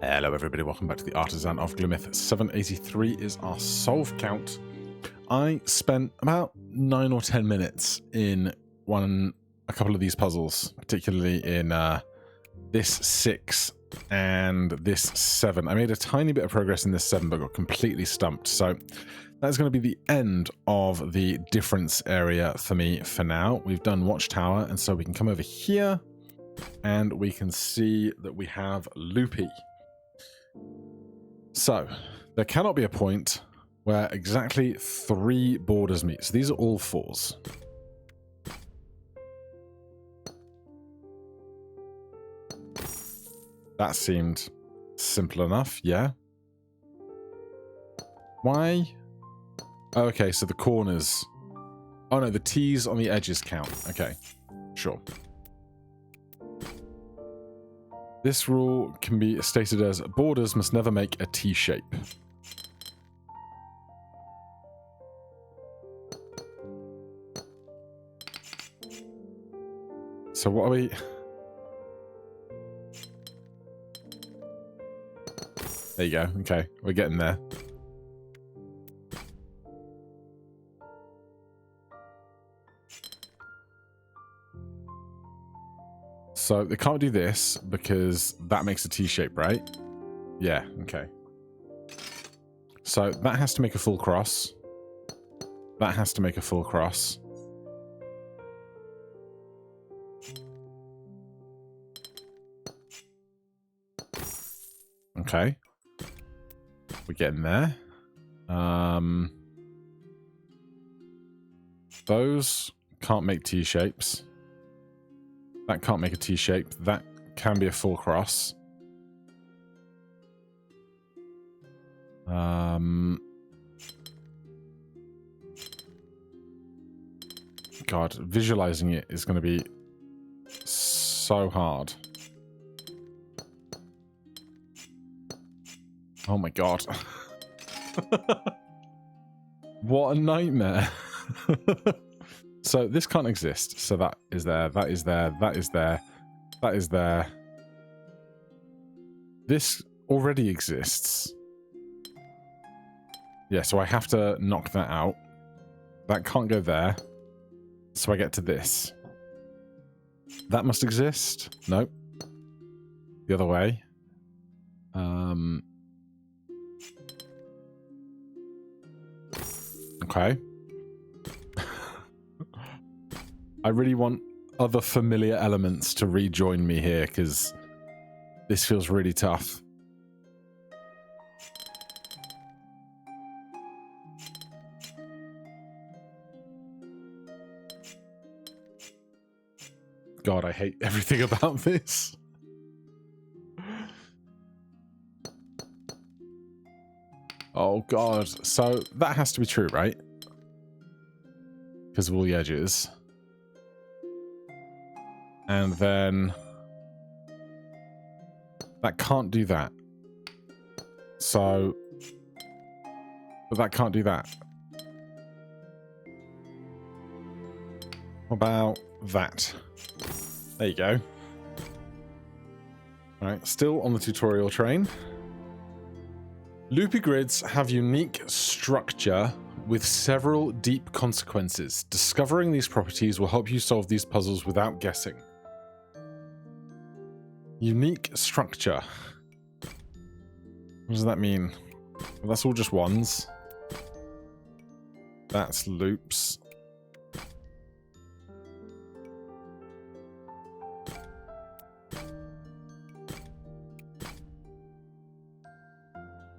Hello everybody, welcome back to the Artisan of Glimmith. 783 is our solve count. I spent about 9 or 10 minutes in a couple of these puzzles, particularly in this 6 and this 7. I made a tiny bit of progress in this 7 but got completely stumped. So that's going to be the end of the difference area for me for now. We've done Watchtower, and so we can come over here and we can see that we have Loopy. So, there cannot be a point where exactly 3 borders meet. So these are all 4s. That seemed simple enough, yeah. Why? Oh, okay, so the corners. Oh no, the T's on the edges count. Okay, sure. This rule can be stated as borders must never make a T shape. So what are we... There you go. Okay, we're getting there. So they can't do this because that makes a T shape, right? Yeah, okay. So that has to make a full cross. That has to make a full cross. Okay. We're getting there. Those can't make T shapes. That can't make a T shape. That can be a full cross. God, visualizing it is going to be so hard. Oh my god. What a nightmare. So this can't exist. So that is there, that is there, that is there, that is there. This already exists. Yeah, so I have to knock that out. That can't go there. So I get to this. That must exist. Nope. The other way. Okay. I really want other familiar elements to rejoin me here, because this feels really tough. God, I hate everything about this. Oh god, so that has to be true, right? Because of all the edges. And then that can't do that. So, but that can't do that. What about that? There you go. All right, still on the tutorial train. Loopy grids have unique structure with several deep consequences. Discovering these properties will help you solve these puzzles without guessing. Unique structure. What does that mean? Well, that's all just ones. That's loops.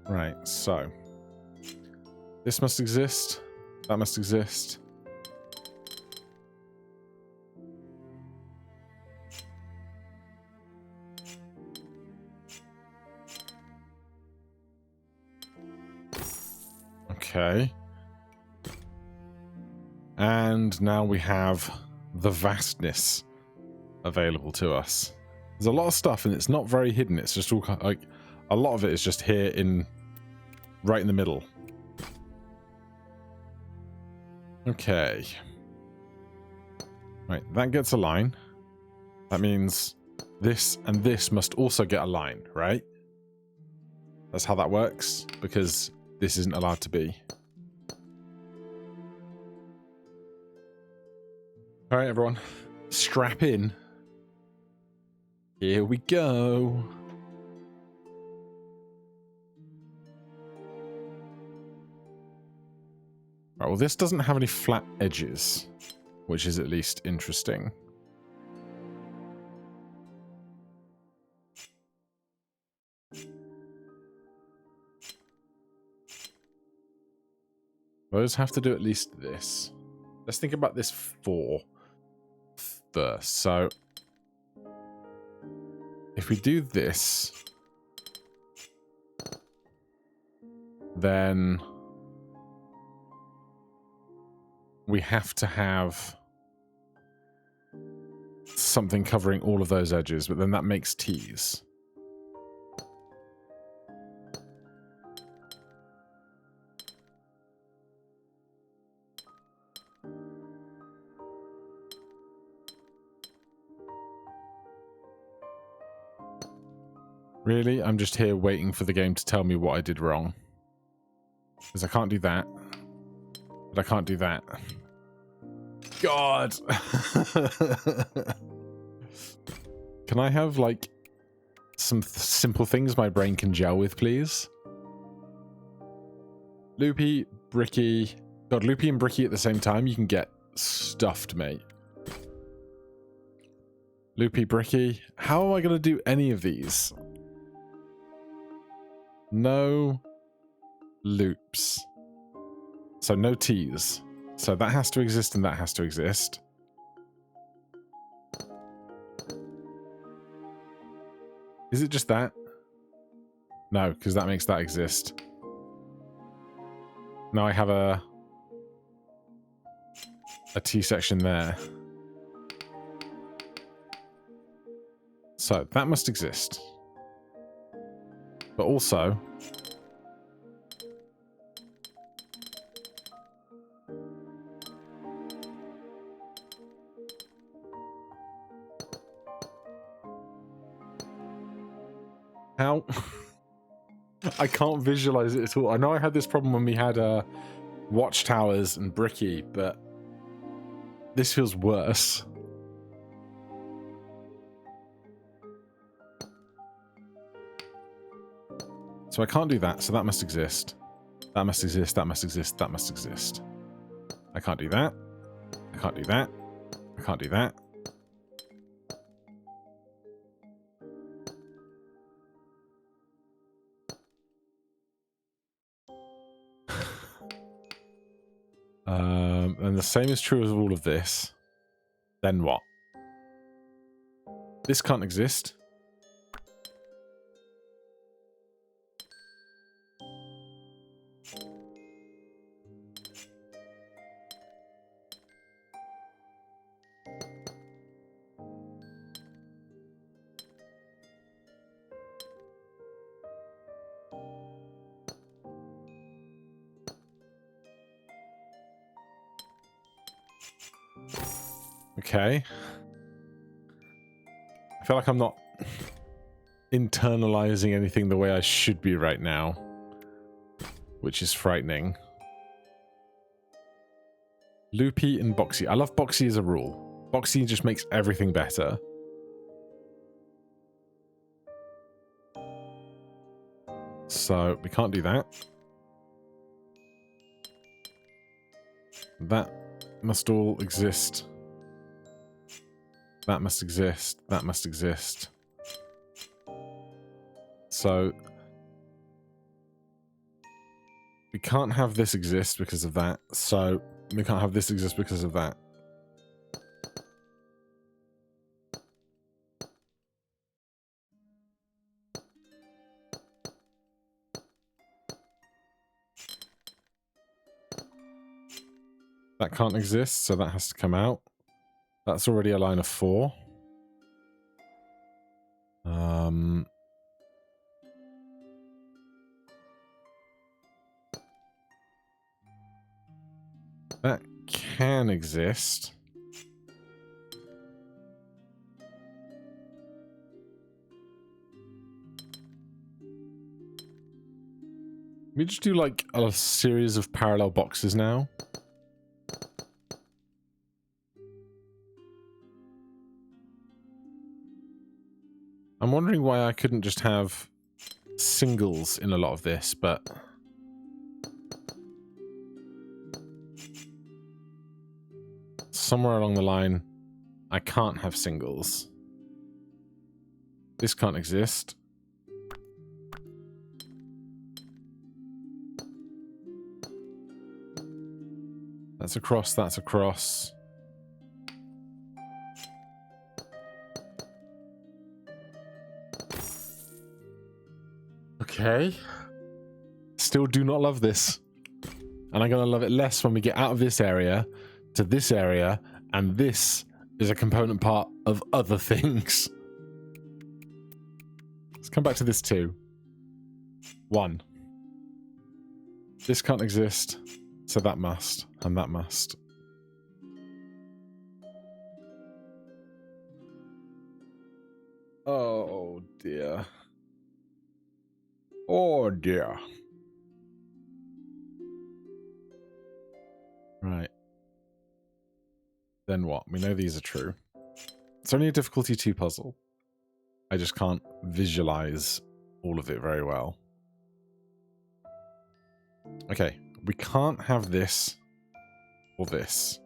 Right, so this must exist. That must exist. Okay. And now we have the vastness available to us. There's a lot of stuff and it's not very hidden. It's just all like a lot of it is just here in right in the middle. Okay. Right, that gets a line. That means this and this must also get a line, right? That's how that works, because this isn't allowed to be. All right, everyone, strap in. Here we go. Right, well, this doesn't have any flat edges, which is at least interesting. Those have to do at least this. Let's think about this 4 first. So if we do this, then we have to have something covering all of those edges, but then that makes T's. Really? I'm just here waiting for the game to tell me what I did wrong. Because I can't do that. But I can't do that. God! Can I have, like, some simple things my brain can gel with, please? Loopy, Bricky... God, Loopy and Bricky at the same time, you can get stuffed, mate. Loopy, Bricky... How am I going to do any of these? No loops. So no T's. So that has to exist and that has to exist. Is it just that? No, because that makes that exist. Now I have a T section there. So that must exist. But also... How? I can't visualize it at all. I know I had this problem when we had Watchtowers and Bricky, but this feels worse. So I can't do that, so that must exist. That must exist, that must exist, that must exist. I can't do that. I can't do that. I can't do that. And the same is true as all of this. Then what? This can't exist. Okay. I feel like I'm not internalizing anything the way I should be right now, which is frightening. Loopy and Boxy. I love Boxy as a rule. Boxy just makes everything better. So we can't do that. That must all exist. That must exist. That must exist. So we can't have this exist because of that. So we can't have this exist because of that. That can't exist, so that has to come out. That's already a line of 4. That can exist. We just do like a series of parallel boxes now. I'm wondering why I couldn't just have singles in a lot of this, but somewhere along the line, I can't have singles. This can't exist. That's across, that's across. Okay. Still do not love this. And I'm going to love it less when we get out of this area to this area, and this is a component part of other things. Let's come back to this too. 1. This can't exist, so that must, and that must. Oh dear. Oh dear. Right. Then what? We know these are true. It's only a difficulty 2 puzzle. I just can't visualize all of it very well. Okay, we can't have this or this.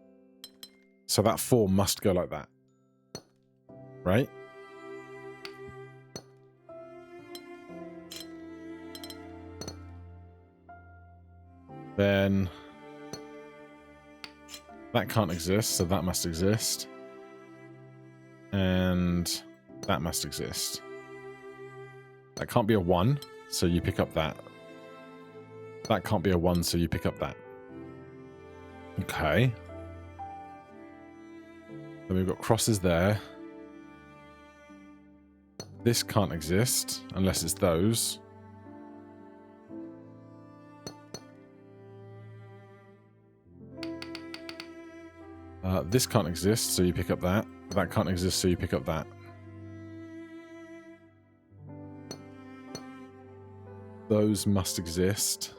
So that 4 must go like that. Right? Then that can't exist, so that must exist. And that must exist. That can't be a 1, so you pick up that. That can't be a 1, so you pick up that. Okay. Then we've got crosses there. This can't exist unless it's those. This can't exist, so you pick up that. That can't exist, so you pick up that. Those must exist.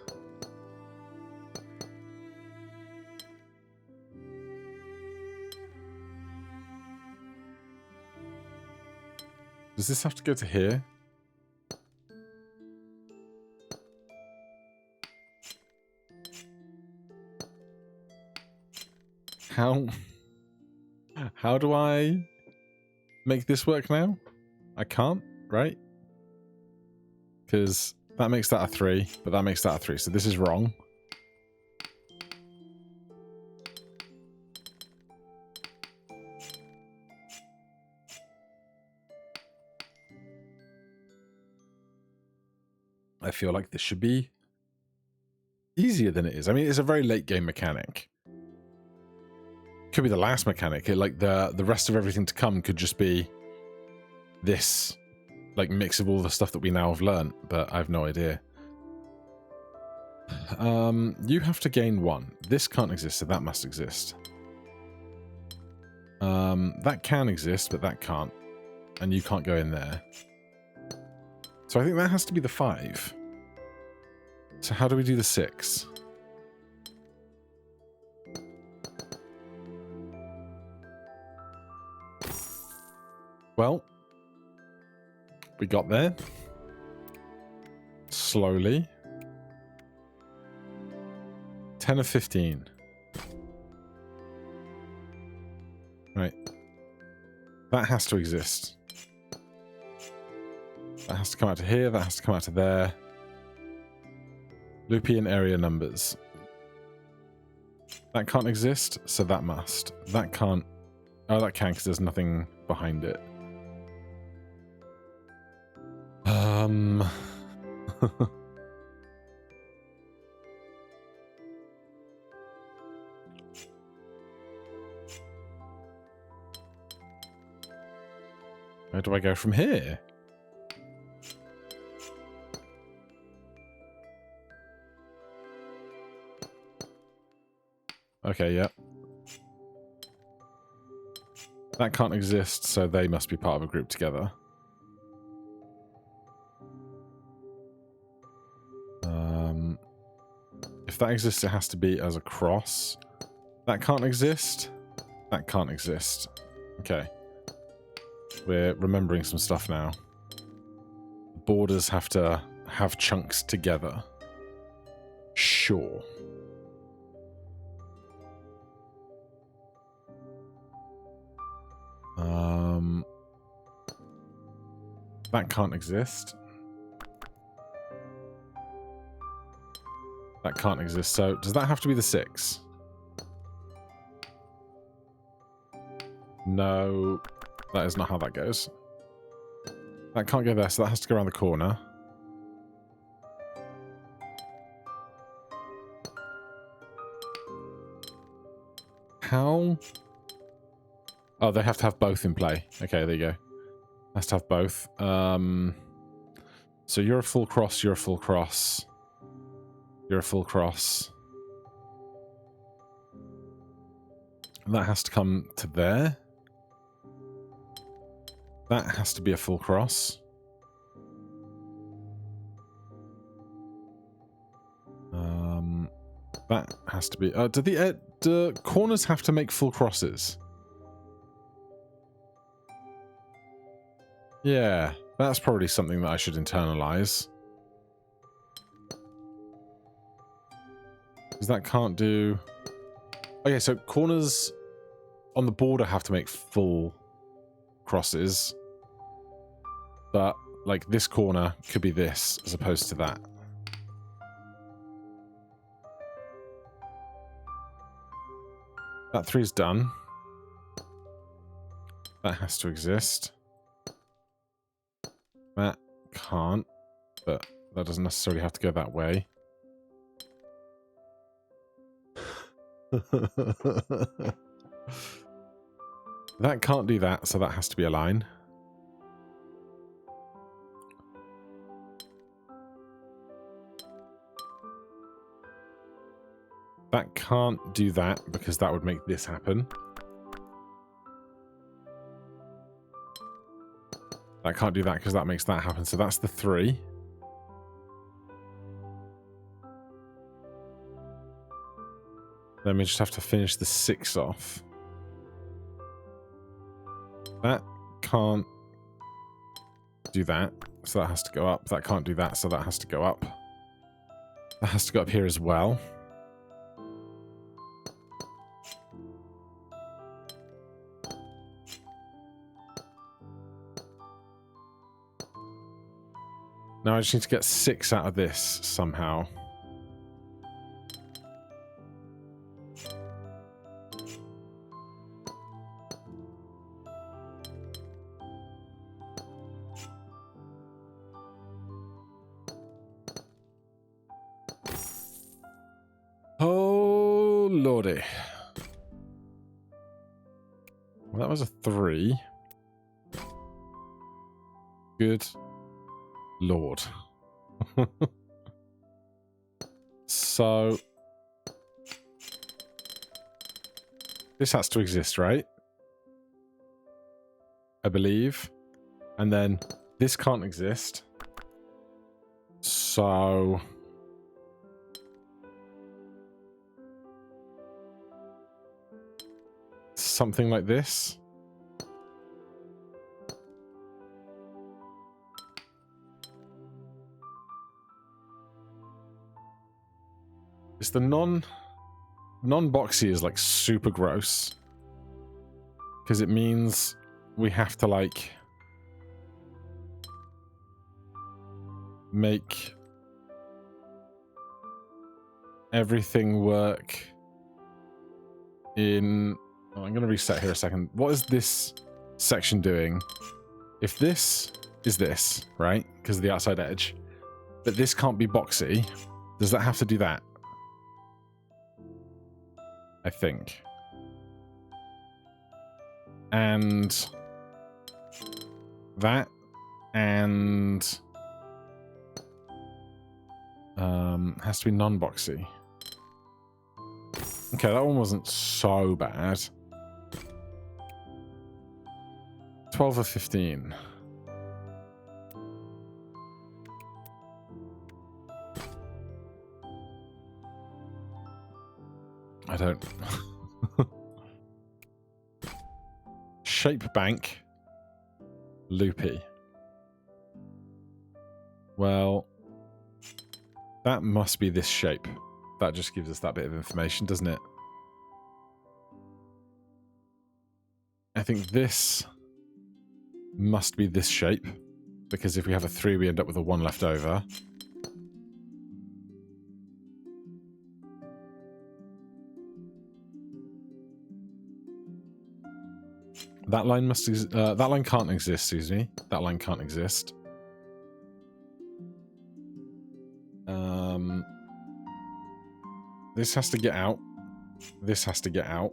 Does this have to go to here? How do I make this work now? I can't, right? Because that makes that a 3, but that makes that a 3, so this is wrong. I feel like this should be easier than it is. I mean, it's a very late game mechanic. Could be the last mechanic. Like the rest of everything to come could just be this, like, mix of all the stuff that we now have learned, but I have no idea. You have to gain 1. This can't exist, so that must exist. That can exist, but that can't. And you can't go in there. So I think that has to be the 5. So how do we do the 6? Well, we got there. Slowly. 10 of 15. Right. That has to exist. That has to come out to here. That has to come out to there. Loopy and area numbers. That can't exist, so that must. That can't. Oh, that can, because there's nothing behind it. Where do I go from here? Okay, yeah. That can't exist, so they must be part of a group together. for that exists, it has to be as a cross. That can't exist. That can't exist. Okay. We're remembering some stuff now. Borders have to have chunks together. Sure. That can't exist. That can't exist. So does that have to be the 6? No, that is not how that goes. That can't go there, so that has to go around the corner. How? Oh, they have to have both in play. Okay, there you go. Has to have both. So you're a full cross, you're a full cross. You're a full cross. And that has to come to there. That has to be a full cross. That has to be... do corners have to make full crosses? Yeah, that's probably something that I should internalize. Because that can't do... Okay, so corners on the border have to make full crosses. But, like, this corner could be this as opposed to that. That 3's done. That has to exist. That can't, but that doesn't necessarily have to go that way. That can't do that, so that has to be a line. That can't do that because that would make this happen. That can't do that because that makes that happen. So that's the 3. Then we just have to finish the 6 off. That can't do that, so that has to go up. That can't do that, so that has to go up. That has to go up here as well. Now I just need to get 6 out of this somehow. Oh, lordy. Well, that was a 3. Good Lord. So this has to exist, right? I believe. And then this can't exist. So something like this. It's the non-boxy is like super gross. Because it means we have to like make everything work in... Oh, I'm going to reset here a second. What is this section doing? If this is this, right? Because of the outside edge. But this can't be boxy. Does that have to do that? I think. And that and has to be non-boxy. Okay, that one wasn't so bad. 12 or 15. I don't... Shape bank. Loopy. Well, that must be this shape. That just gives us that bit of information, doesn't it? I think this must be this shape, because if we have a 3, we end up with a 1 left over. That line must that line can't exist, excuse me. That line can't exist. This has to get out. This has to get out.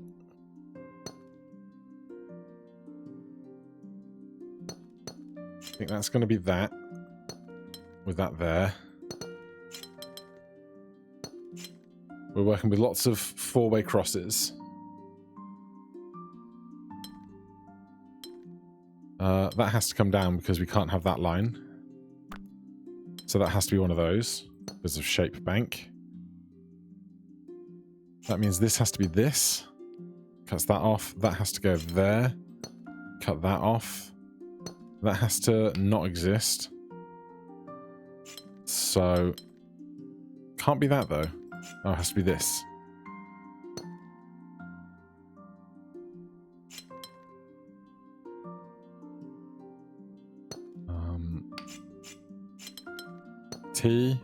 I think that's going to be that. With that there. We're working with lots of 4-way crosses. That has to come down because we can't have that line. So that has to be one of those because of shape bank. That means this has to be this. Cuts that off. That has to go there. Cut that off. That has to not exist. So, can't be that though. Oh, it has to be this. T,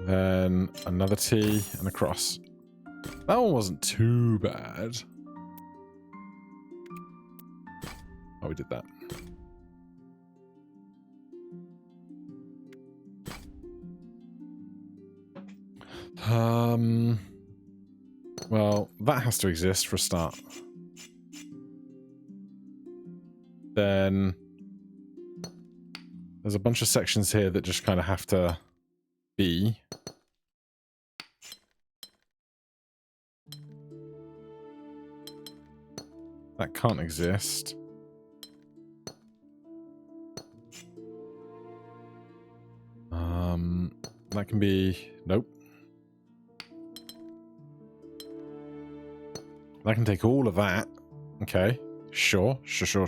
then another T and a cross. That one wasn't too bad. Oh, we did that. Well, that has to exist for a start. Then there's a bunch of sections here that just kind of have to be. That can't exist. That can be... Nope. That can take all of that. Okay. Sure. Sure.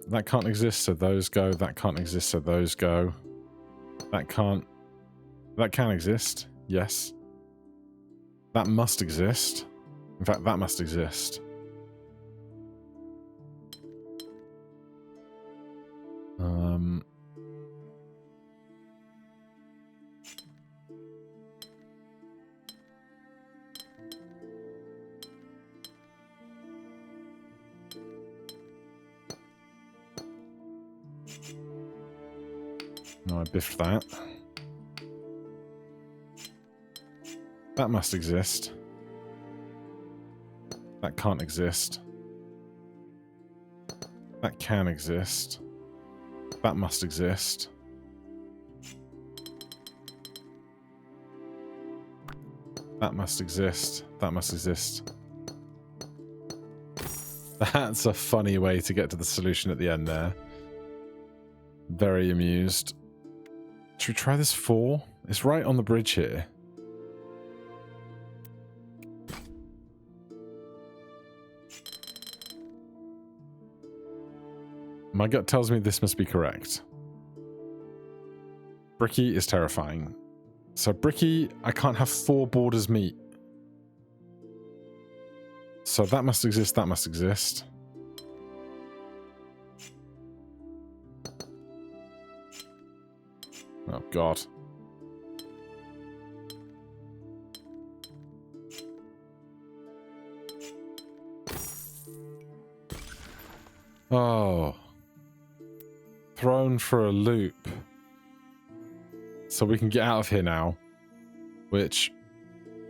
That can't exist, so those go. That can't exist, so those go. That can't... That can exist. Yes. That must exist. In fact, that must exist. No, I biffed that. That must exist. That can't exist. That can exist. That must exist. That must exist. That must exist. That's a funny way to get to the solution at the end there. Very amused. Should we try this 4? It's right on the bridge here. My gut tells me this must be correct. Bricky is terrifying. So Bricky, I can't have 4 borders meet. So that must exist, that must exist. Oh god. Oh. Thrown for a loop. So we can get out of here now. Which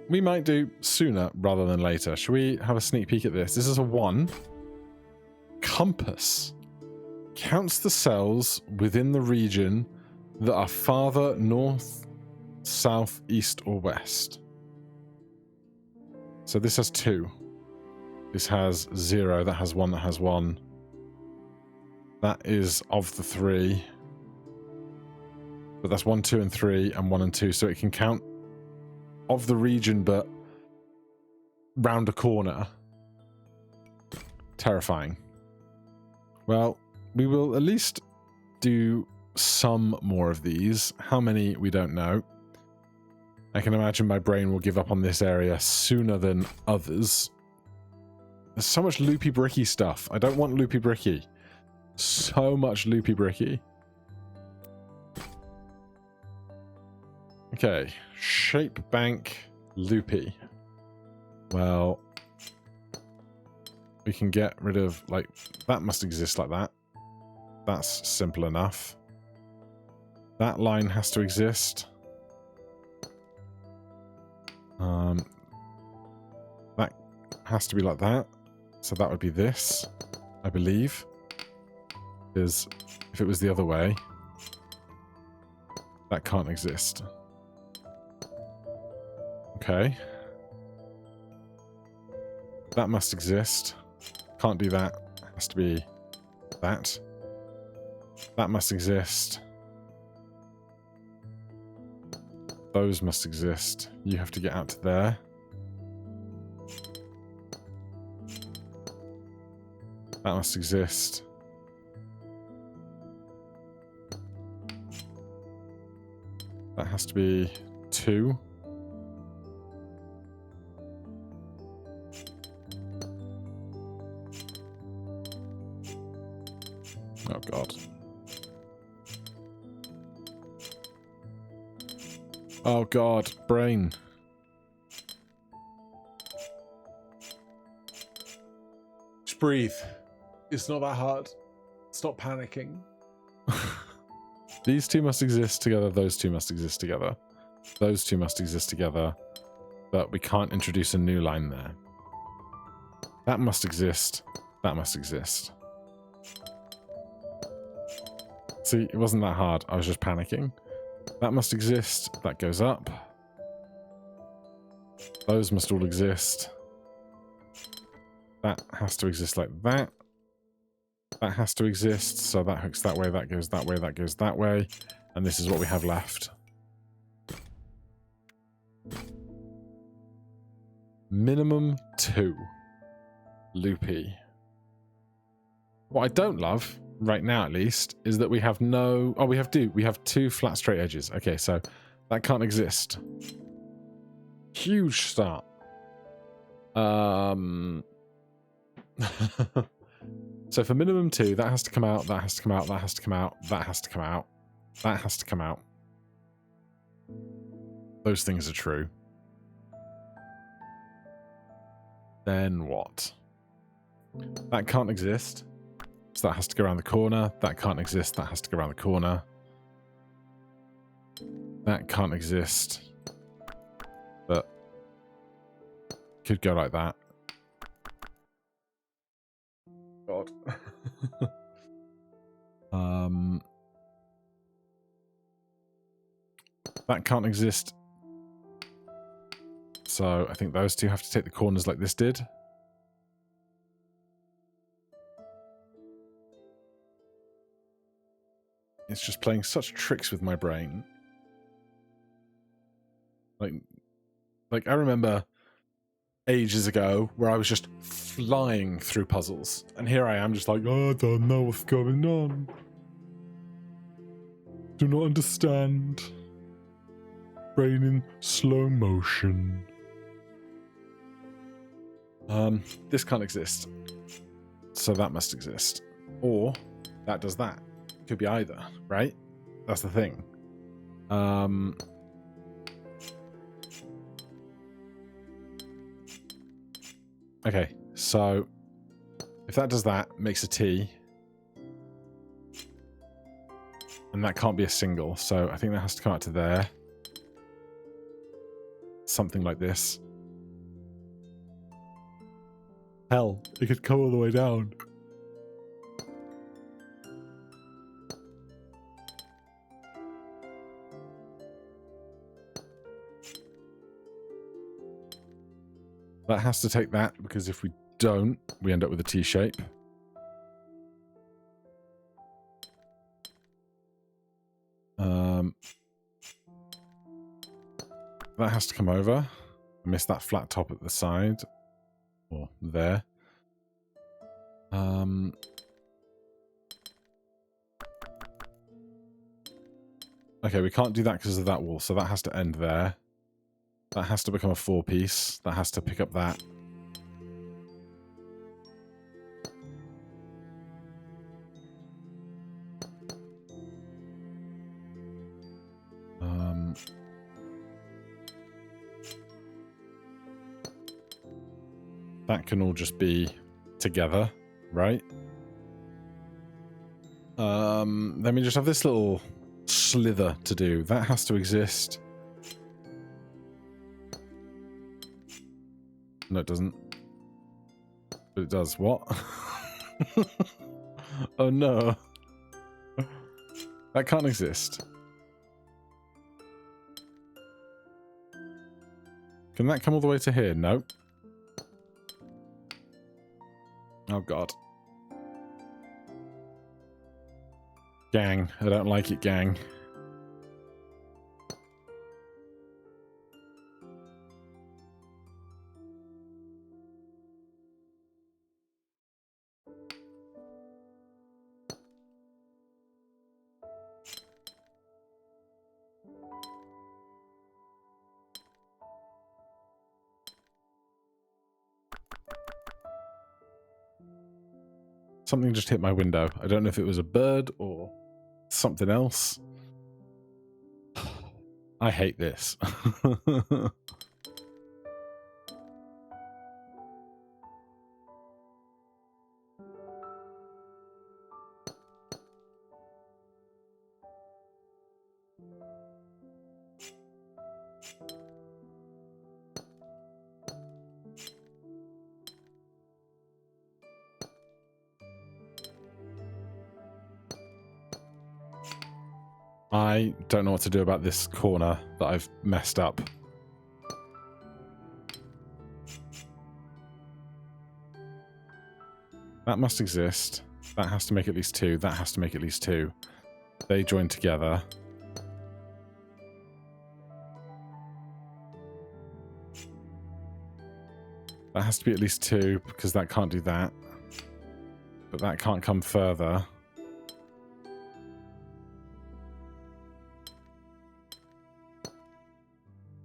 we might do sooner rather than later. Should we have a sneak peek at this? This is a 1. Compass. Counts the cells within the region that are farther north, south, east, or west. So this has 2. This has 0. That has 1. That has 1. That is of the 3. But that's 1, 2, and 3, and 1 and 2, so it can count of the region, but round a corner. Terrifying. Well, we will at least do some more of these. How many, we don't know. I can imagine my brain will give up on this area sooner than others. There's so much Loopy Bricky stuff. I don't want Loopy Bricky. So much Loopy Bricky. Okay, shape bank Loopy. Well, we can get rid of, like, that must exist like that. That's simple enough. That line has to exist. That has to be like that. So that would be this, I believe. Because if it was the other way, that can't exist. Okay. That must exist. Can't do that. Has to be that. That must exist. Those must exist. You have to get out to there. That must exist. That has to be 2. Oh god. Oh god, brain. Just breathe. It's not that hard. Stop panicking. These two must exist together, those two must exist together. Those two must exist together. But we can't introduce a new line there. That must exist. That must exist. See, it wasn't that hard. I was just panicking. That must exist. That goes up. Those must all exist. That has to exist like that. That has to exist. So that hooks that way, that goes that way, that goes that way. And this is what we have left. Minimum 2. Loopy. What I don't love, right now at least, is that we have no... Oh, we have 2 flat straight edges. Okay, so that can't exist. Huge start. So for minimum 2, that has to come out, that has to come out, that has to come out, that has to come out, that has to come out. Those things are true. Then what? That can't exist. So that has to go around the corner. That can't exist. That has to go around the corner. That can't exist. But could go like that. God. That can't exist. So I think those two have to take the corners like this did. It's just playing such tricks with my brain. Like I remember ages ago where I was just flying through puzzles. And here I am just like, oh, I don't know what's going on. Do not understand. Brain in slow motion. This can't exist. So that must exist. Or that does that. Could be either, right? That's the thing. Okay, so if that does that, makes a T. And that can't be a single, so I think that has to come out to there. Something like this. Hell, it could come all the way down. That has to take that, because if we don't, we end up with a T shape. That has to come over. I missed that flat top at the side. Or there. Okay, we can't do that because of that wall, so that has to end there. That has to become a 4-piece. That has to pick up that. That can all just be together, right? Then we just have this little slither to do. That has to exist. No, it doesn't. But it does. What? Oh no. That can't exist. Can that come all the way to here? No. Oh god. Gang. I don't like it, gang. Something just hit my window. I don't know if it was a bird or something else. I hate this. I don't know what to do about this corner that I've messed up. That must exist. That has to make at least 2. That has to make at least 2. They join together. That has to be at least 2 because that can't do that. But that can't come further.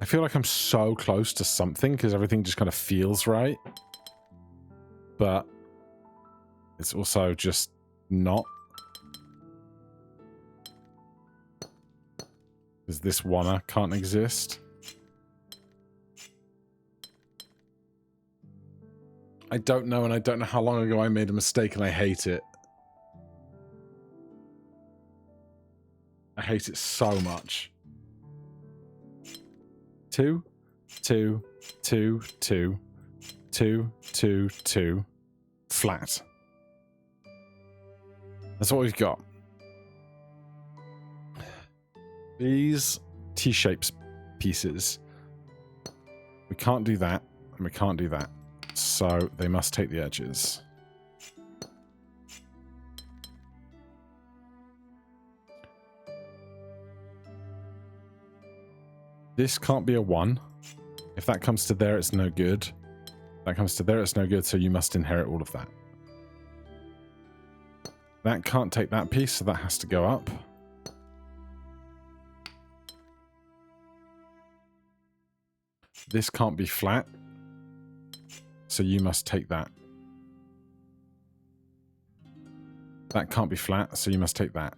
I feel like I'm so close to something because everything just kind of feels right. But it's also just not. Because this wanna can't exist. I don't know, and I don't know how long ago I made a mistake, and I hate it. I hate it so much. 2, 2, 2, 2, 2, 2, 2, flat. That's what we've got. These T-shapes pieces. We can't do that, and we can't do that. So they must take the edges. This can't be a 1. If that comes to there, it's no good. If that comes to there, it's no good, so you must inherit all of that. That can't take that piece, so that has to go up. This can't be flat, so you must take that. That can't be flat, so you must take that.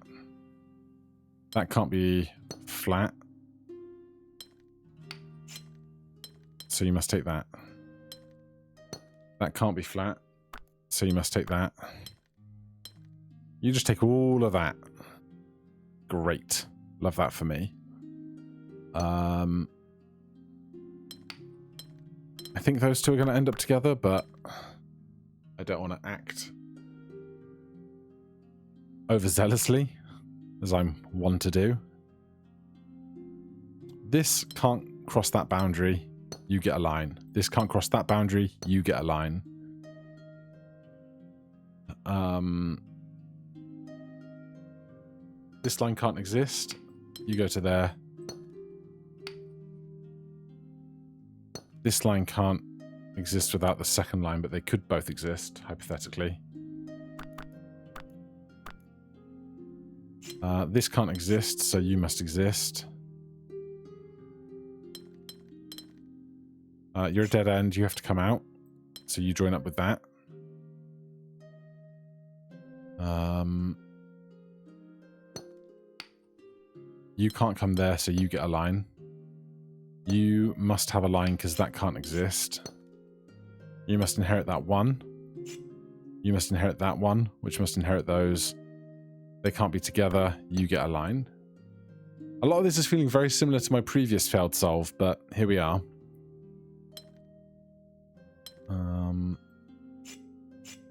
That can't be flat, so you must take that. That can't be flat, so you must take that. You just take all of that. Great. Love that for me. I think those two are going to end up together, but I don't want to act overzealously, as I'm one to do. This can't cross that boundary. You get a line. This can't cross that boundary. You get a line. This line can't exist. You go to there. This line can't exist without the second line, but they could both exist, hypothetically. This can't exist, so you must exist. You're a dead end, you have to come out. So you join up with that. You can't come there, so you get a line. You must have a line because that can't exist. You must inherit that one. You must inherit that one, which must inherit those. They can't be together. You get a line. A lot of this is feeling very similar to my previous failed solve, but here we are.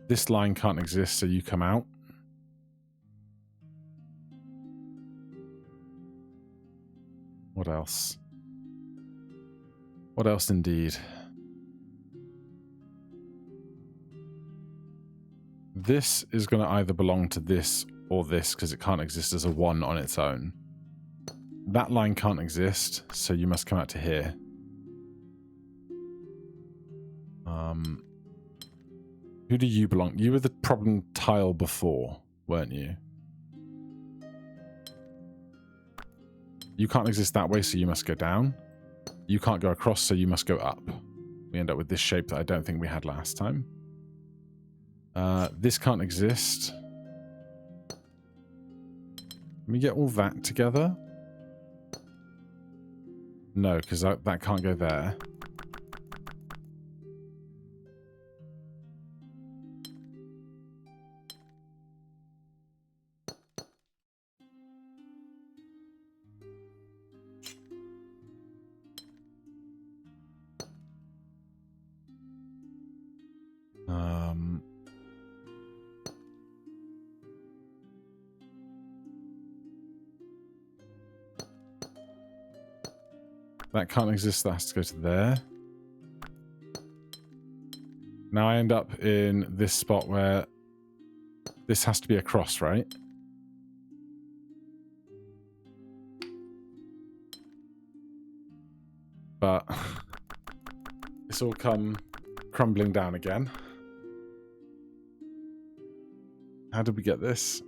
This line can't exist, so you come out. What else? What else indeed? This is going to either belong to this or this because it can't exist as a one on its own. That line can't exist, so you must come out to here. Who do you belong? You were the problem tile before, weren't you? You can't exist that way, so you must go down. You can't go across, so you must go up. We end up with this shape that I don't think we had last time. This can't exist. Can we get all that together? No, because that can't go there. That can't exist, that has to go to there. Now I end up in this spot where this has to be across, right? But this will come crumbling down again. How did we get this?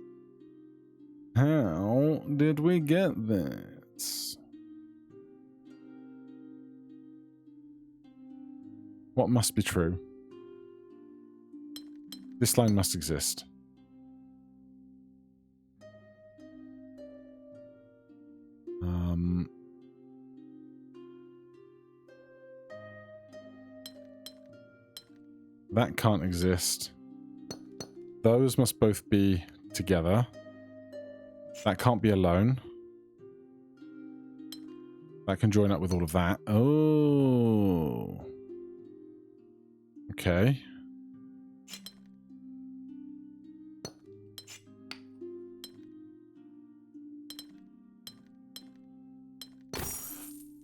How did we get this? What must be true? This line must exist. That can't exist. Those must both be together. That can't be alone. That can join up with all of that. Oh. Okay.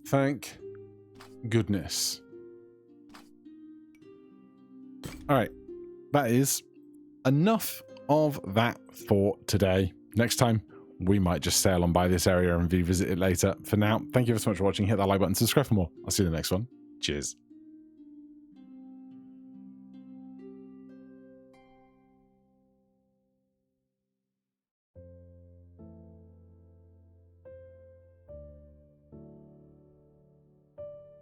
Thank goodness. All right. That is enough of that for today. Next time, we might just sail on by this area and revisit it later. For now, thank you so much for watching. Hit that like button, subscribe for more. I'll see you in the next one. Cheers.